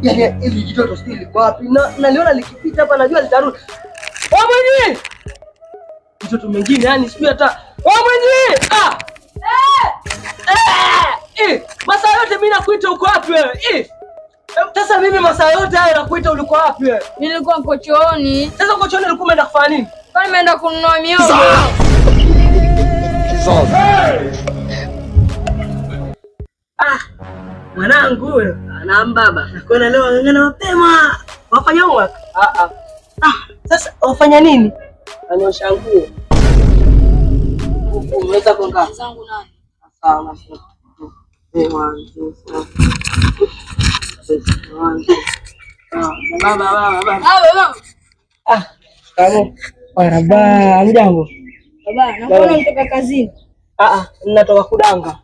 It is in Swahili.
Yaani ili jitoto sijui liko wapi. Na naliona likipita hapa najua litarudi. Wewe mwenyewe. Mtoto mwingine yani sijui hata. Wewe mwenyewe. Masaa yote mimi nakuita uko wapi wewe? Sasa mimi masaa yote haya nakuita ulikuwa wapi wewe? Nilikuwa uko chooni. Sasa uko chooni ulikuwa umeenda kufanya nini? Kwani nimeenda kununua miogo. Mwanangu wewe. Naam baba. Nakuona leo ngana mapema. Wafanya homework? Sasa wafanya nini? Anyosha nguo. Unaweza kuongea Zangu nani? sawa. Baba. Kamo. Marhaba, mjambo. Baba, nakuona unatoka kazini. Ninatoka kudanga.